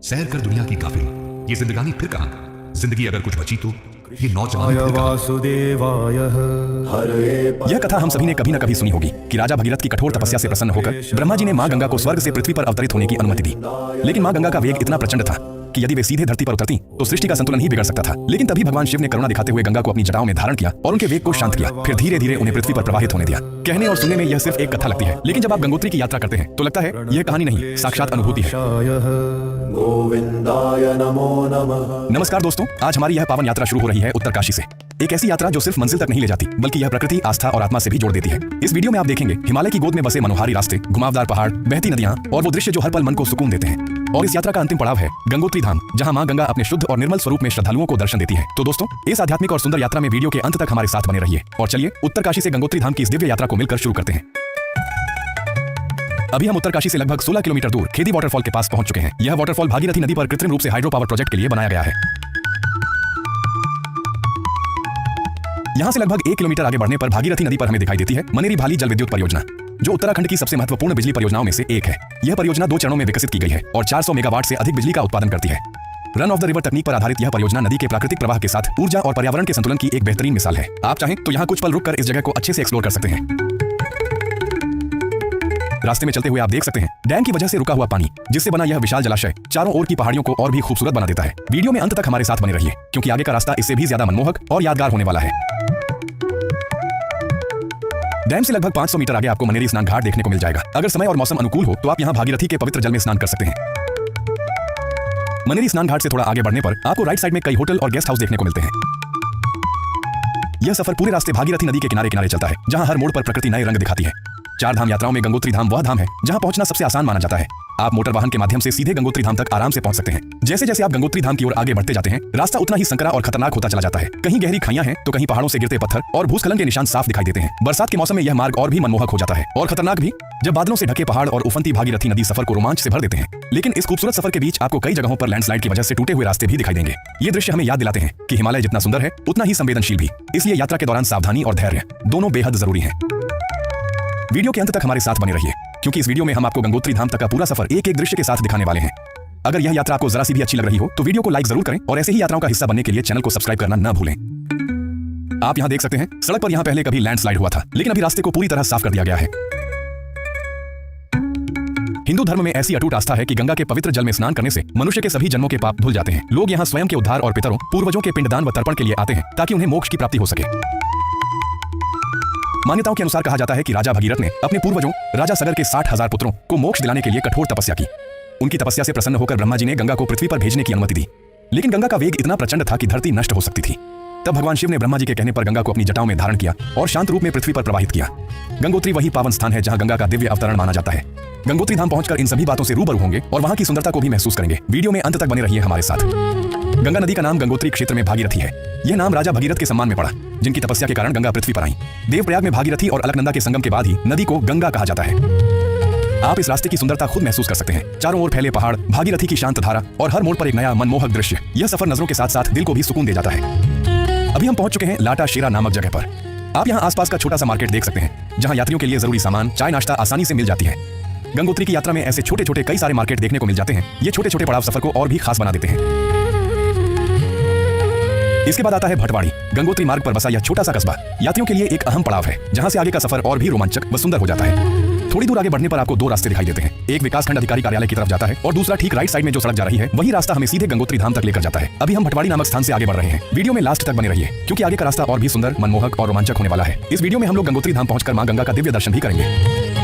सैर कर दुनिया की काफिल, ये जिंदगानी फिर कहाँ, जिंदगी अगर कुछ बची तो ये नौजवान फिर कहाँ? यह कथा हम सभी ने कभी न कभी सुनी होगी कि राजा भगीरथ की कठोर तपस्या से प्रसन्न होकर ब्रह्मा जी ने मां गंगा को स्वर्ग से पृथ्वी पर अवतरित होने की अनुमति दी। लेकिन मां गंगा का वेग इतना प्रचंड था कि यदि वे सीधे धरती पर उतरती तो सृष्टि का संतुलन ही बिगड़ सकता था। लेकिन तभी भगवान शिव ने करुणा दिखाते हुए गंगा को अपनी जटाओं में धारण किया और उनके वेग को शांत किया, फिर धीरे धीरे उन्हें पृथ्वी पर प्रवाहित होने दिया। कहने और सुनने में यह सिर्फ एक कथा लगती है, लेकिन जब आप गंगोत्री की यात्रा करते हैं तो लगता है यह कहानी नहीं, साक्षात अनुभूति है। नमस्कार दोस्तों, आज हमारी यह पावन यात्रा शुरू हो रही है उत्तरकाशी से। एक ऐसी यात्रा जो सिर्फ मंजिल तक नहीं ले जाती, बल्कि यह प्रकृति, आस्था और आत्मा से भी जोड़ देती है। इस वीडियो में आप देखेंगे हिमालय की गोद में बसे मनोहारी रास्ते, घुमावदार पहाड़, बहती नदियां और वो दृश्य जो हर पल मन को सुकून देते हैं। और इस यात्रा का अंतिम पड़ाव है गंगोत्री धाम, जहां मां गंगा अपने शुद्ध और निर्मल स्वरूप में श्रद्धालुओं को दर्शन देती है। तो दोस्तों, इस आध्यात्मिक और सुंदर यात्रा में वीडियो के अंत तक हमारे साथ बने रहिए और चलिए उत्तरकाशी से गंगोत्री धाम की इस दिव्य यात्रा को मिलकर शुरू करते हैं। अभी हम उत्तरकाशी से लगभग 16 किलोमीटर दूर खेदी वाटरफॉल के पास पहुंच चुके हैं। यह वाटरफॉल भागीरथी नदी पर कृत्रिम रूप से हाइड्रो पावर प्रोजेक्ट के लिए बनाया गया है। यहां से लगभग 1 किलोमीटर आगे बढ़ने पर भागीरथी नदी पर हमें दिखाई देती है मनेरी भाली जल विद्युत परियोजना, जो उत्तराखंड की सबसे महत्वपूर्ण बिजली परियोजनाओं में से एक है। यह परियोजना 2 चरणों में विकसित की गई है और 400 मेगावाट से अधिक बिजली का उत्पादन करती है। रन ऑफ द रिवर तकनीक पर आधारित यह परियोजना नदी के प्राकृतिक प्रवाह के साथ ऊर्जा और पर्यावरण के संतुलन की एक बेहतरीन मिसाल है। आप चाहें तो यहाँ कुछ पल रुककर इस जगह को अच्छे से एक्सप्लोर कर सकते हैं। रास्ते में चलते हुए आप देख सकते हैं डैम की वजह से रुका हुआ पानी, जिससे बना यह विशाल जलाशय चारों ओर की पहाड़ियों को और भी खूबसूरत बना देता है। वीडियो में अंत तक हमारे साथ बने रहिए, क्योंकि आगे का रास्ता इससे भी ज्यादा मनमोहक और यादगार होने वाला है। डैम से लगभग 500 मीटर आगे आपको मनेरी स्नान घाट देखने को मिल जाएगा। अगर समय और मौसम अनुकूल हो तो आप यहाँ भागीरथी के पवित्र जल में स्नान कर सकते हैं। मनेरी स्नान घाट से थोड़ा आगे बढ़ने पर आपको राइट साइड में कई होटल और गेस्ट हाउस देखने को मिलते हैं। यह सफर पूरे रास्ते भागीरथी नदी के किनारे किनारे चलता है, जहां हर मोड़ पर प्रकृति नए रंग दिखाती है। 4 धाम यात्राओं में गंगोत्री धाम वह धाम है जहां पहुंचना सबसे आसान माना जाता है। आप मोटर वाहन के माध्यम से सीधे गंगोत्री धाम तक आराम से पहुंच सकते हैं। जैसे जैसे आप गंगोत्री धाम की ओर आगे बढ़ते जाते हैं, रास्ता उतना ही संकरा और खतरनाक होता चला जाता है। कहीं गहरी खाइयां हैं तो कहीं पहाड़ों से गिरते पत्थर और भूस्खलन के निशान साफ दिखाई देते हैं। बरसात के मौसम में यह मार्ग और भी मनमोहक हो जाता है और खतरनाक भी, जब बादलों से ढके पहाड़ और उफनती भागीरथी नदी सफर को रोमांच से भर देते हैं। लेकिन इस खूबसूरत सफर के बीच आपको कई जगहों पर लैंडस्लाइड की वजह से टूटे हुए रास्ते भी दिखाई देंगे। ये दृश्य हमें याद दिलाते हैं कि हिमालय जितना सुंदर है उतना ही संवेदनशील भी, इसलिए यात्रा के दौरान सावधानी और धैर्य दोनों बेहद जरूरी हैं। वीडियो के अंत तक हमारे साथ बने रहिए, क्योंकि इस वीडियो में हम आपको गंगोत्री धाम तक का पूरा सफर एक एक दृश्य के साथ दिखाने वाले हैं। अगर यह यात्रा आपको जरा सी भी अच्छी लग रही हो तो वीडियो को लाइक जरूर करें और ऐसे ही यात्राओं का हिस्सा बनने के लिए चैनल को सब्सक्राइब करना न भूलें। आप यहां देख सकते हैं सड़क पर यहां पहले कभी लैंडस्लाइड हुआ था, लेकिन अभी रास्ते को पूरी तरह साफ कर दिया गया है। हिंदू धर्म में ऐसी अटूट आस्था है कि गंगा के पवित्र जल में स्नान करने से मनुष्य के सभी जन्मों के पाप धुल जाते हैं। लोग यहाँ स्वयं के उद्धार और पितरों, पूर्वजों के पिंडदान व तर्पण के लिए आते हैं ताकि उन्हें मोक्ष की प्राप्ति हो सके। मान्यताओं के अनुसार कहा जाता है कि राजा भगीरथ ने अपने पूर्वजों राजा सगर के 60,000 पुत्रों को मोक्ष दिलाने के लिए कठोर तपस्या की। उनकी तपस्या से प्रसन्न होकर ब्रह्मा जी ने गंगा को पृथ्वी पर भेजने की अनुमति दी। लेकिन गंगा का वेग इतना प्रचंड था कि धरती नष्ट हो सकती थी। तब भगवान शिव ने ब्रह्मा जी के कहने पर गंगा को अपनी जटाओं में धारण किया और शांत रूप में पृथ्वी पर प्रवाहित किया। गंगोत्री वही पावन स्थान है जहां गंगा का दिव्य अवतरण माना जाता है। गंगोत्री धाम पहुंचकर इन सभी बातों से रूबरू होंगे और वहां की सुंदरता को भी महसूस करेंगे। वीडियो में अंत तक बने रहिए हमारे साथ। गंगा नदी का नाम गंगोत्री क्षेत्र में भागीरथी है। यह नाम राजा भगीरथ के सम्मान में पड़ा, जिनकी तपस्या के कारण गंगा पृथ्वी पर आई। देवप्रयाग में भागीरथी और अलकनंदा के संगम के बाद ही नदी को गंगा कहा जाता है। आप इस रास्ते की सुंदरता खुद महसूस कर सकते हैं। चारों ओर फैले पहाड़, भागीरथी की शांत धारा और हर मोड़ पर एक नया मनमोहक दृश्य। यह सफर नजरों के साथ साथ दिल को भी सुकून दे जाता है। अभी हम पहुंच चुके हैं लाटा शेरा नामक जगह पर। आप यहाँ आसपास का छोटा सा मार्केट देख सकते हैं, जहाँ यात्रियों के लिए जरूरी सामान, चाय नाश्ता आसानी से मिल जाती है। गंगोत्री की यात्रा में ऐसे छोटे छोटे कई सारे मार्केट देखने को मिल जाते हैं। ये छोटे छोटे पड़ाव सफर को और भी खास बना देते हैं। इसके बाद आता है भटवाड़ी। गंगोत्री मार्ग पर बसा यह छोटा सा कस्बा यात्रियों के लिए एक अहम पड़ाव है, जहां से आगे का सफर और भी रोमांचक व सुंदर हो जाता है। थोड़ी दूर आगे बढ़ने पर आपको 2 रास्ते दिखाई देते हैं। एक विकासखंड अधिकारी कार्यालय की तरफ जाता है और दूसरा ठीक राइट साइड में जो सड़क जा रही है वही रास्ता हमें सीधे गंगोत्री धाम तक लेकर जाता है। अभी हम भटवाड़ी नामक स्थान से आगे बढ़ रहे हैं। वीडियो में लास्ट तक बने रहिए, क्योंकि आगे का रास्ता और भी सुंदर, मनमोहक और रोमांचक होने वाला है। इस वीडियो में हम लोग गंगोत्री धाम पहुंचकर मां गंगा का दिव्य दर्शन भी करेंगे।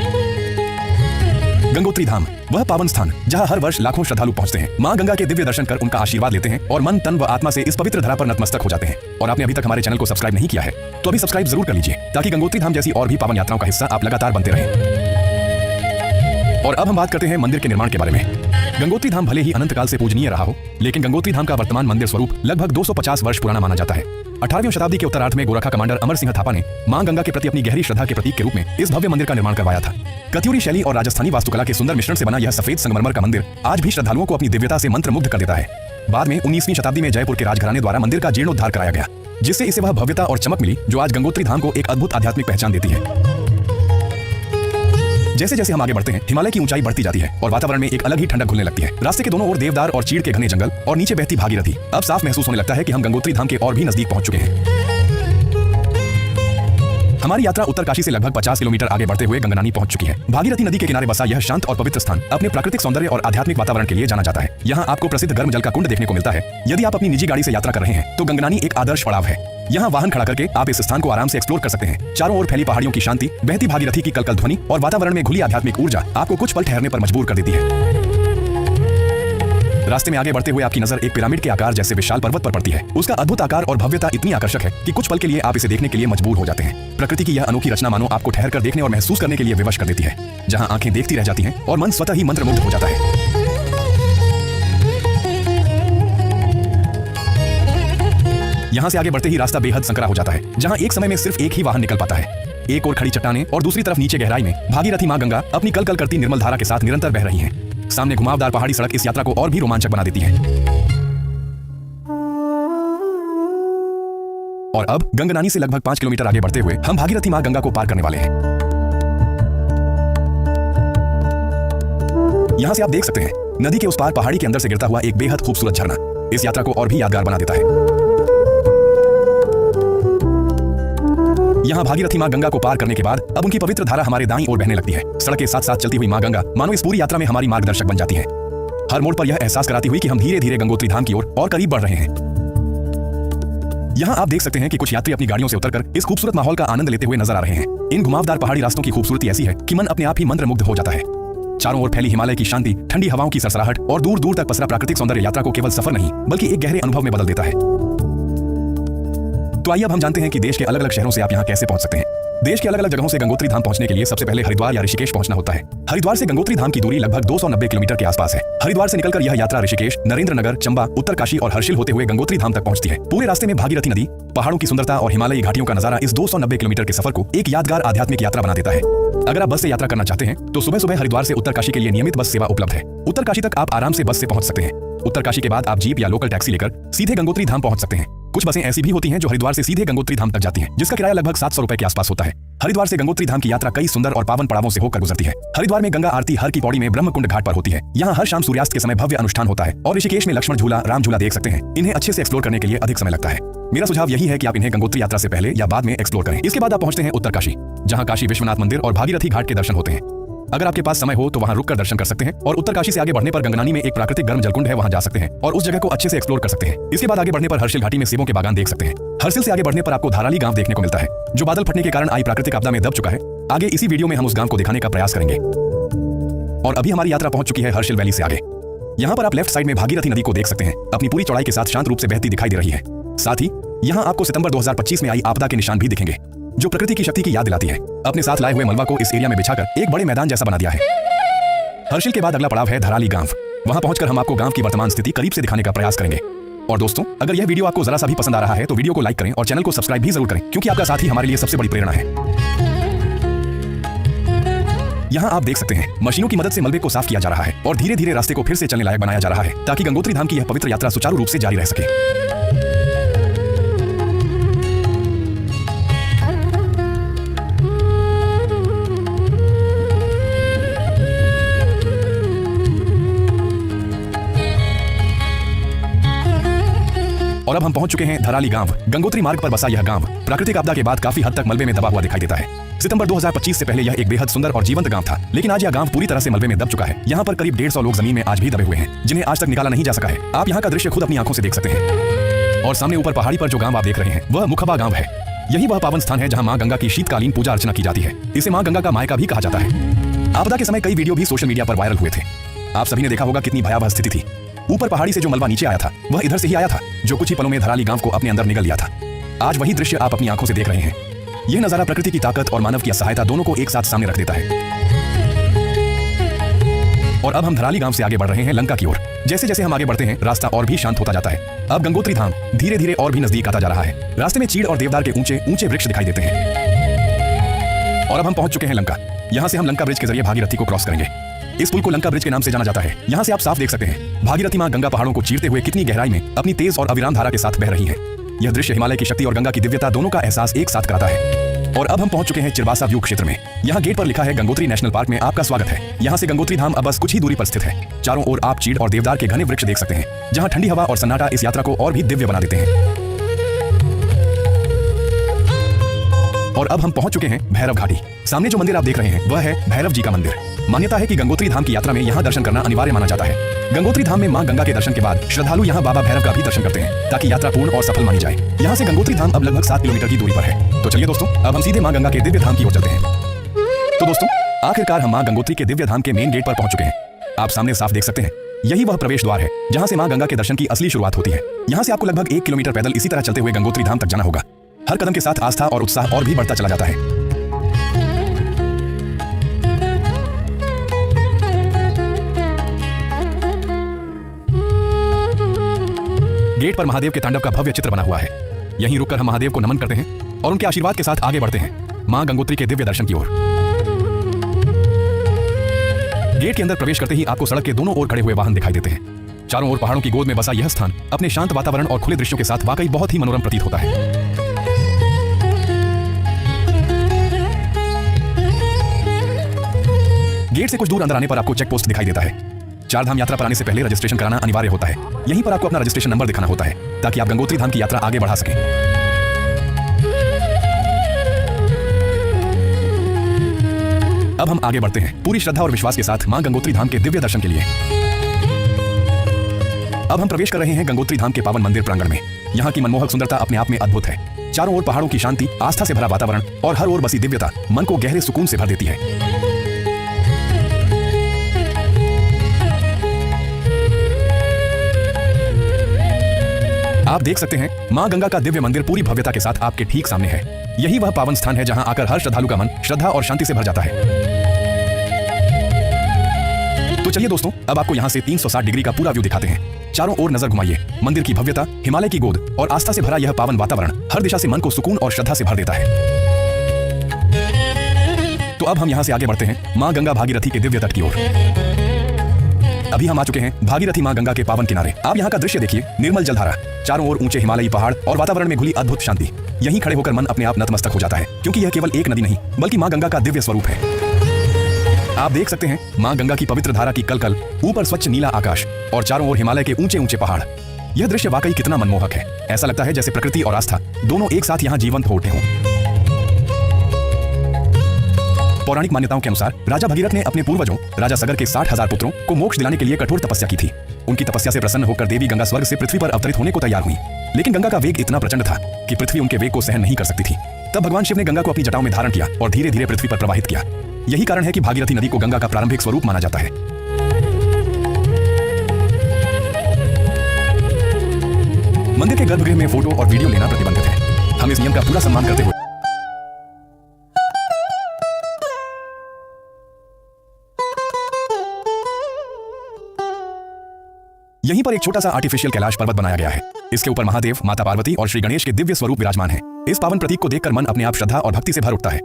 गंगोत्री धाम वह पावन स्थान जहां हर वर्ष लाखों श्रद्धालु पहुंचते हैं। मां गंगा के दिव्य दर्शन कर उनका आशीर्वाद लेते हैं और मन, तन व आत्मा से इस पवित्र धरा पर नतमस्तक हो जाते हैं। और आपने अभी तक हमारे चैनल को सब्सक्राइब नहीं किया है तो अभी सब्सक्राइब जरूर कर लीजिए, ताकि गंगोत्री धाम जैसी और भी पावन यात्राओं का हिस्सा आप लगातार बनते रहें। और अब हम बात करते हैं मंदिर के निर्माण के बारे में। गंगोत्री धाम भले ही अनंत काल से पूजनीय रहा हो, लेकिन गंगोत्री धाम का वर्तमान मंदिर स्वरूप लगभग 250 वर्ष पुराना माना जाता है। 18वीं शताब्दी के उत्तरार्ध में गोरखा कमांडर अमर सिंह थापा ने मां गंगा के प्रति अपनी गहरी श्रद्धा के प्रतीक के रूप में इस भव्य मंदिर का निर्माण करवाया था। कत्यूरी शैली और राजस्थानी वास्तुकला के सुंदर मिश्रण से बना यह सफेद संगमरमर का मंदिर आज भी श्रद्धालुओं को अपनी दिव्यता से मंत्रमुग्ध कर देता है। बाद में 19वीं शताब्दी में जयपुर के राजघराने द्वारा मंदिर का जीर्णोद्धार कराया गया, जिससे इसे वह भव्यता और चमक मिली जो आज गंगोत्री धाम को एक अद्भुत आध्यात्मिक पहचान देती है। जैसे जैसे हम आगे बढ़ते हैं हिमालय की ऊंचाई बढ़ती जाती है और वातावरण में एक अलग ही ठंडक घुलने लगती है। रास्ते के दोनों ओर देवदार और चीड़ के घने जंगल और नीचे बहती भागीरथी। अब साफ महसूस होने लगता है कि हम गंगोत्री धाम के और भी नजदीक पहुंच चुके हैं। हमारी यात्रा उत्तरकाशी से लगभग 50 किलोमीटर आगे बढ़ते हुए गंगनानी पहुंच चुकी है। भागीरथी नदी के किनारे बसा यह शांत और पवित्र स्थान अपने प्राकृतिक सौंदर्य और आध्यात्मिक वातावरण के लिए जाना जाता है। यहाँ आपको प्रसिद्ध गर्म जल का कुंड देखने को मिलता है। यदि आप अपनी निजी गाड़ी से यात्रा कर रहे हैं तो गंगनानी एक आदर्श पड़ाव है। यहाँ वाहन खड़ा करके आप इस स्थान को आराम से एक्सप्लोर कर सकते हैं। चारों ओर फैली पहाड़ियों की शांति, बहती भागीरथी की कलकल ध्वनि और वातावरण में घुली आध्यात्मिक ऊर्जा आपको कुछ पल ठहरने पर मजबूर कर देती है। रास्ते में आगे बढ़ते हुए आपकी नजर एक पिरामिड के आकार जैसे विशाल पर्वत पर पड़ती है। उसका अद्भुत आकार और भव्यता इतनी आकर्षक है कि कुछ पल के लिए आप इसे देखने के लिए मजबूर हो जाते हैं। प्रकृति की यह अनोखी रचना मानो आपको ठहर कर देखने और महसूस करने के लिए विवश कर देती है, जहां आंखें देखती रह जाती हैं और मन स्वतः ही मंत्रमुग्ध हो जाता है। यहां से आगे बढ़ते ही रास्ता बेहद संकरा हो जाता है, जहां एक समय में सिर्फ एक ही वाहन निकल पाता है। एक और खड़ी चट्टानें और दूसरी तरफ नीचे गहराई में भागीरथी मां गंगा अपनी कल कल करती निर्मल धारा के साथ निरंतर बह रही हैं। सामने घुमावदार पहाड़ी सड़क इस यात्रा को और भी रोमांचक बना देती है। और अब गंगनानी से लगभग 5 किलोमीटर आगे बढ़ते हुए हम भागीरथी मां गंगा को पार करने वाले हैं। यहां से आप देख सकते हैं नदी के उस पार पहाड़ी के अंदर से गिरता हुआ एक बेहद खूबसूरत झरना इस यात्रा को और भी यादगार बना देता है। यहाँ भागीरथी मां गंगा को पार करने के बाद अब उनकी पवित्र धारा हमारे दाईं ओर बहने लगती है। सड़क के साथ साथ चलती हुई मां गंगा मानो इस पूरी यात्रा में हमारी मार्गदर्शक बन जाती है, हर मोड़ पर यह एहसास कराती हुई कि हम धीरे धीरे गंगोत्री धाम की ओर और करीब बढ़ रहे हैं। यहाँ आप देख सकते हैं कि कुछ यात्री अपनी गाड़ियों से उतरकर इस खूबसूरत माहौल का आनंद लेते हुए नजर आ रहे हैं। इन घुमावदार पहाड़ी रास्तों की खूबसूरती ऐसी है कि मन अपने आप ही मंत्रमुग्ध हो जाता है। चारों ओर फैली हिमालय की शांति, ठंडी हवाओं की सरसराहट और दूर दूर तक पसरा प्राकृतिक सौंदर्य यात्रा को केवल सफर नहीं बल्कि एक गहरे अनुभव में बदल देता है। तो आइए अब हम जानते हैं कि देश के अलग अलग शहरों से आप यहाँ कैसे पहुंच सकते हैं। देश के अलग अलग जगहों से गंगोत्री धाम पहुंचने के लिए सबसे पहले हरिद्वार या ऋषिकेश पहुंचना होता है। हरिद्वार से गंगोत्री धाम की दूरी लगभग 290 किलोमीटर के आसपास है। हरिद्वार से निकलकर यह यात्रा ऋषिकेश, नरेंद्रनगर, चंबा, उत्तरकाशी और हर्षिल होते हुए गंगोत्री धाम तक पहुंचती है। पूरे रास्ते में भागीरथी नदी, पहाड़ों की सुंदरता और हिमालयी घाटियों का नजारा इस 290 किलोमीटर के सफर को एक यादगार आध्यात्मिक यात्रा बना देता है। अगर आप बस से यात्रा करना चाहते हैं तो सुबह सुबह हरिद्वार से उत्तरकाशी के लिए नियमित बस सेवा उपलब्ध है। उत्तरकाशी तक आप आराम से बस से पहुंच सकते हैं। उत्तरकाशी के बाद आप जीप या लोकल टैक्सी लेकर सीधे गंगोत्री धाम पहुंच सकते हैं। कुछ बसें ऐसी भी होती हैं जो हरिद्वार से सीधे गंगोत्री धाम तक जाती हैं, जिसका किराया लगभग 700 रुपए के आसपास होता है। हरिद्वार से गंगोत्री धाम की यात्रा कई सुंदर और पावन पड़ावों से होकर गुजरती है। हरिद्वार में गंगा आरती हर की पौड़ी में ब्रह्मकुंड घाट पर होती है। यहाँ हर शाम सूर्यास्त के समय भव्य अनुष्ठान होता है और ऋषिकेश में लक्ष्मण झूला, राम झूला देख सकते हैं। इन्हें अच्छे से एक्सप्लोर करने के लिए अधिक समय लगता है। मेरा सुझाव यही है कि आप इन्हें गंगोत्री यात्रा से पहले या बाद में एक्सप्लोर करें। इसके बाद आप पहुंचते हैं उत्तरकाशी, जहाँ काशी विश्वनाथ मंदिर और भागीरथी घाट के दर्शन होते हैं। अगर आपके पास समय हो तो वहां रुककर दर्शन कर सकते हैं और उत्तरकाशी से आगे बढ़ने पर गंगनानी में एक प्राकृतिक गर्म जलकुंड है, वहां जा सकते हैं और उस जगह को अच्छे से एक्सप्लोर कर सकते हैं। इसके बाद आगे बढ़ने पर हर्षिल घाटी में सेबों के बागान देख सकते हैं। हर्षिल से आगे बढ़ने पर आपको धाराली गांव देखने को मिलता है, जो बादल फटने के कारण आई प्राकृतिक आपदा में दब चुका है। आगे इसी वीडियो में हम उस गांव को दिखाने का प्रयास करेंगे। और अभी हमारी यात्रा पहुंच चुकी है हर्षिल वैली से आगे। यहाँ पर आप लेफ्ट साइड में भागीरथी नदी को देख सकते हैं, अपनी पूरी चौड़ाई के साथ शांत रूप से बहती दिखाई दे रही है। साथ ही यहाँ आपको सितंबर 2025 में आई आपदा के निशान भी दिखेंगे, जो प्रकृति की शक्ति की याद दिलाती है। अपने साथ लाए हुए मलबा को इस एरिया में बिछाकर एक बड़े मैदान जैसा बना दिया है। हर्षिल के बाद अगला पड़ाव है धराली गांव। वहां पहुंचकर हम आपको गांव की वर्तमान स्थिति करीब से दिखाने का प्रयास करेंगे। और दोस्तों, अगर यह वीडियो आपको जरा सा भी पसंद आ रहा है तो वीडियो को लाइक करें और चैनल को सब्सक्राइब भी जरूर करें, क्योंकि आपका साथ ही हमारे लिए सबसे बड़ी प्रेरणा है। यहाँ आप देख सकते हैं मशीनों की मदद से मलबे को साफ किया जा रहा है और धीरे धीरे रास्ते को फिर से चलने लायक बनाया जा रहा है, ताकि गंगोत्री धाम की यह पवित्र यात्रा सुचारू रूप से जारी रह सके। और अब हम पहुंच चुके हैं धराली गांव। गंगोत्री मार्ग पर बसा यह गांव प्राकृतिक आपदा के बाद काफी हद तक मलबे में दबा हुआ दिखाई देता है। सितंबर 2025 से पहले यह एक बेहद सुंदर और जीवंत गांव था, लेकिन आज यह गांव पूरी तरह से मलबे में दब चुका है। यहाँ पर करीब 150 लोग जमीन में आज भी दबे हुए हैं, जिन्हें आज तक निकाला नहीं जा सका है। आप यहाँ का दृश्य खुद अपनी आंखों से देख सकते हैं। और सामने ऊपर पहाड़ी पर जो गांव आप देख रहे हैं वह मुखबा गांव है। यही वह पावन स्थान है जहाँ माँ गंगा की शीतकालीन पूजा अर्चना की जाती है। इसे माँ गंगा का मायका भी कहा जाता है। आपदा के समय कई वीडियो भी सोशल मीडिया पर वायरल हुए थे। आप सभी ने देखा होगा कितनी भयावह स्थिति थी। ऊपर पहाड़ी से जो मलबा नीचे आया था वह इधर से ही आया था, जो कुछ ही पलों में धराली गांव को अपने अंदर निगल लिया था। आज वही दृश्य आप अपनी आंखों से देख रहे हैं। यह नजारा प्रकृति की ताकत और मानव की असहायता दोनों को एक साथ सामने रख देता है। और अब हम धराली गांव से आगे बढ़ रहे हैं लंका की ओर। जैसे जैसे हम आगे बढ़ते हैं रास्ता और भी शांत होता जाता है। अब गंगोत्री धाम धीरे धीरे और भी नजदीक आता जा रहा है। रास्ते में चीड़ और देवदार के ऊंचे ऊंचे वृक्ष दिखाई देते हैं। और अब हम पहुंच चुके हैं लंका। यहाँ से हम लंका ब्रिज के जरिए भागीरथी को क्रॉस करेंगे। इस पुल को लंका ब्रिज के नाम से जाना जाता है। यहाँ से आप साफ देख सकते हैं भागीरथी मां गंगा पहाड़ों को चीरते हुए कितनी गहराई में अपनी तेज और अविराम धारा के साथ बह रही है। यह दृश्य हिमालय की शक्ति और गंगा की दिव्यता दोनों का एहसास एक साथ कराता है। और अब हम पहुंच चुके हैं चिरबासा व्यू क्षेत्र में। यहाँ गेट पर लिखा है गंगोत्री नेशनल पार्क में आपका स्वागत है। यहाँ से गंगोत्री धाम अब बस कुछ ही दूरी पर स्थित है। चारों ओर आप चीड़ और देवदार के घने वृक्ष देख सकते हैं, जहाँ ठंडी हवा और सन्नाटा इस यात्रा को और भी दिव्य बना देते हैं। और अब हम पहुंच चुके हैं भैरव घाटी। सामने जो मंदिर आप देख रहे हैं वह है भैरव जी का मंदिर। मान्यता है कि गंगोत्री धाम की यात्रा में यहाँ दर्शन करना अनिवार्य माना जाता है। गंगोत्री धाम में मां गंगा के दर्शन के बाद श्रद्धालु यहाँ बाबा भैरव का भी दर्शन करते हैं, ताकि यात्रा पूर्ण और सफल मानी जाए। यहाँ से गंगोत्री धाम अब लगभग 7 किलोमीटर की दूरी पर है। तो चलिए दोस्तों, अब हम सीधे मां गंगा के दिव्य धाम की ओर चलते हैं। तो दोस्तों, आखिरकार हम मां गंगोत्री के दिव्य धाम के मेन गेट पर पहुंच चुके हैं। आप सामने साफ देख सकते हैं, यही वह प्रवेश द्वार है जहाँ से मां गंगा के दर्शन की असली शुरुआत होती है। यहाँ से आपको लगभग 1 किलोमीटर पैदल इसी तरह चलते हुए गंगोत्री धाम तक जाना होगा। हर कदम के साथ आस्था और उत्साह और भी बढ़ता चला जाता है। गेट पर महादेव के तांडव का भव्य चित्र बना हुआ है। यहीं रुककर हम महादेव को नमन करते हैं और उनके आशीर्वाद के साथ आगे बढ़ते हैं मां गंगोत्री के दिव्य दर्शन की ओर। गेट के अंदर प्रवेश करते ही आपको सड़क के दोनों ओर खड़े हुए वाहन दिखाई देते हैं। चारों ओर पहाड़ों की गोद में बसा यह स्थान अपने शांत वातावरण और खुले दृश्यों के साथ वाकई बहुत ही मनोरम प्रतीत होता है। गेट से कुछ दूर अंदर आने पर आपको चेक पोस्ट दिखाई देता है। चारधाम यात्रा पर आने से पहले रजिस्ट्रेशन कराना अनिवार्य होता है। यहीं पर आपको अपना रजिस्ट्रेशन नंबर दिखाना होता है, ताकि आप गंगोत्री धाम की यात्रा आगे बढ़ा सकें। अब हम आगे बढ़ते हैं पूरी श्रद्धा और विश्वास के साथ मां गंगोत्री धाम के दिव्य दर्शन के लिए। अब हम प्रवेश कर रहे हैं गंगोत्री धाम के पावन मंदिर प्रांगण में। यहाँ की मनमोहक सुंदरता अपने आप में अद्भुत है। चारों ओर पहाड़ों की शांति, आस्था से भरा वातावरण और हर ओर बसी दिव्यता मन को गहरे सुकून से भर देती है। आप देख सकते हैं मां गंगा का दिव्य मंदिर पूरी भव्यता के साथ आपके ठीक सामने है। यही वह पावन स्थान है जहां आकर हर श्रद्धालु का मन श्रद्धा और शांति से भर जाता है। तो चलिए दोस्तों, अब आपको यहां से 360 डिग्री का पूरा व्यू दिखाते हैं। चारों ओर नजर घुमाइए। मंदिर की भव्यता, हिमालय की गोद और आस्था से भरा यह पावन वातावरण हर दिशा से मन को सुकून और श्रद्धा से भर देता है। तो अब हम यहां से आगे बढ़ते हैं मां गंगा भागीरथी के दिव्य तट की ओर। अभी हम आ चुके हैं भागीरथी मां गंगा के पावन किनारे। आप यहाँ का दृश्य देखिए, निर्मल जलधारा, चारों ओर ऊंचे हिमालयी पहाड़ और वातावरण में घुली अद्भुत शांति। यहीं खड़े होकर मन अपने आप नतमस्तक हो जाता है, क्योंकि यह केवल एक नदी नहीं बल्कि मां गंगा का दिव्य स्वरूप है। आप देख सकते हैं मां गंगा की पवित्र धारा की कलकल, ऊपर स्वच्छ नीला आकाश और चारों ओर हिमालय के ऊंचे ऊंचे पहाड़। यह दृश्य वाकई कितना मनमोहक है। ऐसा लगता है जैसे प्रकृति और आस्था दोनों एक साथ यहाँ जीवंत हो उठे हों। पौराणिक मान्यताओं के अनुसार राजा भगीरथ ने अपने पूर्वजों राजा सगर के 60,000 पुत्रों को मोक्ष दिलाने के लिए कठोर तपस्या की थी। उनकी तपस्या से प्रसन्न होकर देवी गंगा स्वर्ग से पृथ्वी पर अवतरित होने को तैयार हुई, लेकिन गंगा का वेग इतना प्रचंड था कि पृथ्वी उनके वेग को सहन नहीं कर सकती थी। तब भगवान शिव ने गंगा को अपनी जटाओं में धारण किया और धीरे धीरे पृथ्वी पर प्रवाहित किया। यही कारण है कि भागीरथी नदी को गंगा का प्रारंभिक स्वरूप माना जाता है। मंदिर के गर्भगृह में फोटो और वीडियो लेना प्रतिबंधित है। हम इस नियम का पूरा सम्मान करते हुए यहीं पर एक छोटा सा आर्टिफिशियल कैलाश पर्वत बनाया गया है। इसके ऊपर महादेव, माता पार्वती और श्री गणेश के दिव्य स्वरूप विराजमान हैं। इस पावन प्रतीक को देखकर मन अपने आप श्रद्धा और भक्ति से भर उठता है।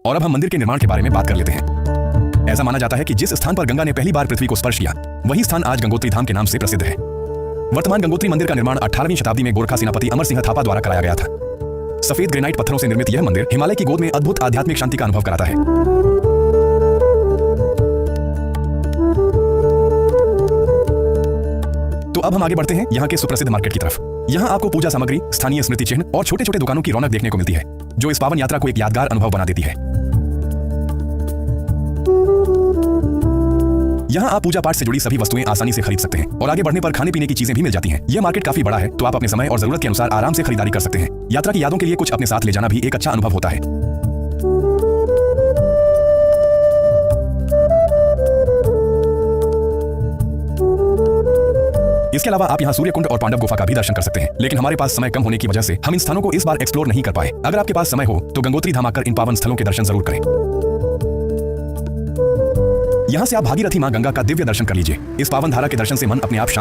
और अब हम मंदिर के निर्माण के बारे में बात कर लेते हैं। ऐसा माना जाता है कि जिस स्थान पर गंगा ने पहली बार पृथ्वी को स्पर्श किया, वही स्थान आज गंगोत्री धाम के नाम से प्रसिद्ध है। वर्तमान गंगोत्री मंदिर का निर्माण 18वीं शताब्दी में गोरखा सेनापति अमर सिंह थापा द्वारा कराया गया था। सफेद ग्रेनाइट पत्थरों से निर्मित यह मंदिर हिमालय की गोद में अद्भुत आध्यात्मिक शांति का अनुभव कराता है। तो अब हम आगे बढ़ते हैं यहाँ के सुप्रसिद्ध मार्केट की तरफ। यहाँ आपको पूजा सामग्री, स्थानीय स्मृति चिन्ह और छोटे छोटे दुकानों की रौनक देखने को मिलती है, जो इस पावन यात्रा को एक यादगार अनुभव बना देती है। यहाँ आप पूजा पाठ से जुड़ी सभी वस्तुएं आसानी से खरीद सकते हैं और आगे बढ़ने पर खाने पीने की चीजें भी मिल जाती हैं। यह मार्केट काफी बड़ा है, तो आप अपने समय और जरूरत के अनुसार आराम से खरीदारी कर सकते हैं। यात्रा की यादों के लिए कुछ अपने साथ ले जाना भी एक अच्छा अनुभव होता है। इसके अलावा आप यहाँ सूर्य कुंड और पांडव गुफा का भी दर्शन कर सकते हैं, लेकिन हमारे पास समय कम होने की वजह से हम इन स्थानों को इस बार एक्सप्लोर नहीं कर पाए। अगर आपके पास समय हो तो गंगोत्री धाम आकर इन पावन स्थलों के दर्शन जरूर करें। यहाँ से आप भागीरथी मां गंगा का दिव्य दर्शन कर लीजिए। इस पावन धारा के दर्शन से मन अपने आप शांत